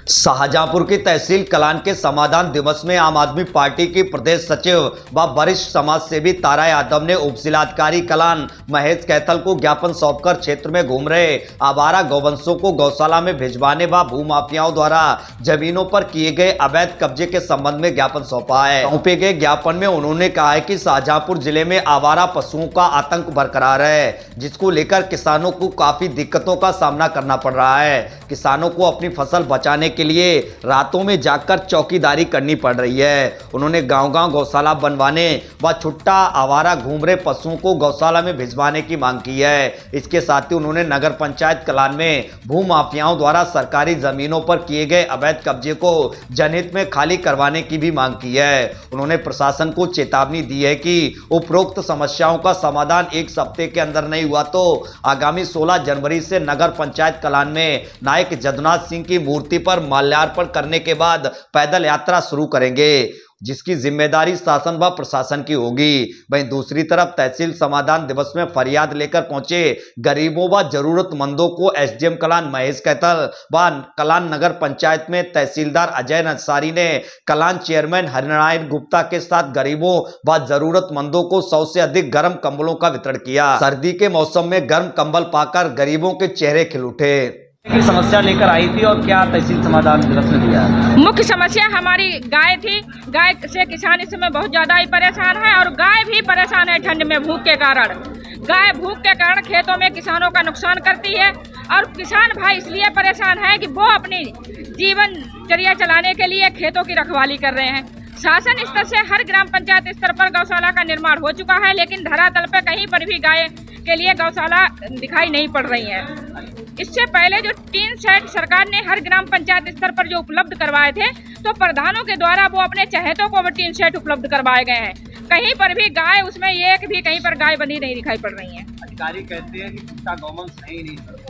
शाहजहांपुर की तहसील कलान के समाधान दिवस में आम आदमी पार्टी की प्रदेश सचिव व वरिष्ठ समाज सेवी तारा यादव ने उपजिलाधिकारी कलान महेश कैथल को ज्ञापन सौंपकर क्षेत्र में घूम रहे आवारा गौवंशों को गौशाला में भिजवाने व भूमाफियाओं द्वारा जमीनों पर किए गए अवैध कब्जे के संबंध में ज्ञापन सौंपा है। सौंपे गए ज्ञापन में उन्होंने कहा है कि शाहजहांपुर जिले में आवारा पशुओं का आतंक बरकरार है, जिसको लेकर किसानों को काफी दिक्कतों का सामना करना पड़ रहा है। किसानों को अपनी फसल बचाने के लिए रातों में जाकर चौकीदारी करनी पड़ रही है। उन्होंने गांव-गांव गौशाला बनवाने व छुट्टा आवारा घूम रहे पशुओं को गौशाला में भिजवाने की मांग की है। इसके साथ ही उन्होंने नगर पंचायत कलान में भूमाफियाओं द्वारा सरकारी जमीनों पर किए गए अवैध कब्जे को जनहित में खाली करवाने की भी मांग की है। उन्होंने प्रशासन को चेतावनी दी है कि उपरोक्त समस्याओं का समाधान एक सप्ताह के अंदर नहीं हुआ तो आगामी 16 जनवरी से नगर पंचायत कलान में नायक जदुनाथ सिंह की मूर्ति पर माल्यार्पण करने के बाद पैदल यात्रा शुरू करेंगे, जिसकी जिम्मेदारी शासन व प्रशासन की होगी। वहीं दूसरी तरफ तहसील समाधान दिवस में फरियाद लेकर पहुंचे गरीबों व जरूरतमंदों को एसडीएम कलान महेश कैथल व कलान नगर पंचायत में तहसीलदार अजय अंसारी ने कलान चेयरमैन हरिनारायण गुप्ता के साथ गरीबों व जरूरतमंदों को 100 से अधिक गर्म कंबलों का वितरण किया। सर्दी के मौसम में गर्म कंबल पाकर गरीबों के चेहरे खिल उठे। की समस्या लेकर आई थी और क्या तहसील समाधान दिवस में दिया? मुख्य समस्या हमारी गाय थी। गाय से किसान इस समय बहुत ज़्यादा ही परेशान है और गाय भी परेशान है ठंड में भूख के कारण। गाय भूख के कारण खेतों में किसानों का नुकसान करती है और किसान भाई इसलिए परेशान है कि वो अपनी जीवनचर्या चलाने के लिए खेतों की रखवाली कर रहे हैं। शासन स्तर से हर ग्राम पंचायत स्तर पर गौशाला का निर्माण हो चुका है, लेकिन धरातल पर कहीं पर भी गाय के लिए गौशाला दिखाई नहीं पड़ रही है। इससे पहले जो टीन शेड सरकार ने हर ग्राम पंचायत स्तर पर जो उपलब्ध करवाए थे, तो प्रधानों के द्वारा वो अपने चहेतों को टीन शेड उपलब्ध करवाए गए हैं। कहीं पर भी गाय उसमें एक भी कहीं पर गाय बंधी नहीं दिखाई पड़ रही है। अधिकारी कहते हैं कि छुट्टा गौवंश है ही नहीं।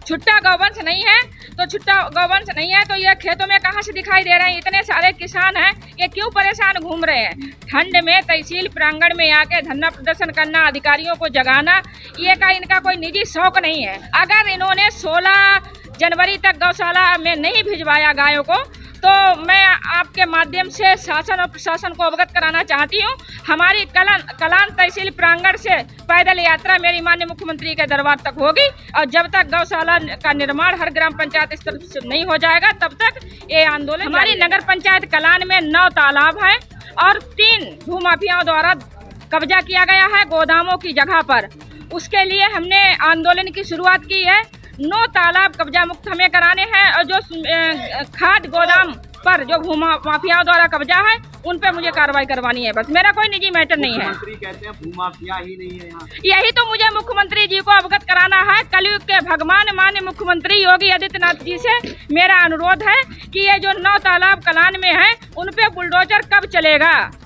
छुट्टा गौवंश नहीं है तो छुट्टा गौवंश नहीं है तो ये खेतों में कहाँ से दिखाई दे रहे हैं? इतने सारे किसान हैं, ये क्यों परेशान घूम रहे हैं? ठंड में तहसील प्रांगण में आके धरना प्रदर्शन करना, अधिकारियों को जगाना, ये का इनका कोई निजी शौक नहीं है। अगर इन्होंने 16 जनवरी तक गौशाला में नहीं भिजवाया गायों को, तो मैं आपके माध्यम से शासन और प्रशासन को अवगत कराना चाहती हूँ। हमारी कलान तहसील प्रांगण से पैदल यात्रा मेरी माननीय मुख्यमंत्री के दरबार तक होगी और जब तक गौशाला का निर्माण हर ग्राम पंचायत स्तर से नहीं हो जाएगा तब तक ये आंदोलन। हमारी नगर पंचायत कलान में 9 तालाब हैं और 3 भूमाफियाओं द्वारा कब्जा किया गया है गोदामों की जगह पर। उसके लिए हमने आंदोलन की शुरुआत की है। 9 तालाब कब्जा मुक्त हमें कराने हैं और जो खाद गोदाम पर जो भूमा माफियाओं द्वारा कब्जा है उन पे मुझे कार्रवाई करवानी है। बस मेरा कोई निजी मैटर नहीं है। मुख्यमंत्री कहते हैं भूमाफिया ही नहीं है यहाँ। यही तो मुझे मुख्यमंत्री जी को अवगत कराना है। कलयुग के भगवान माननीय मुख्यमंत्री योगी आदित्यनाथ जी से मेरा अनुरोध है कि ये जो 9 तालाब कलान में है उन पे बुलडोजर कब चलेगा।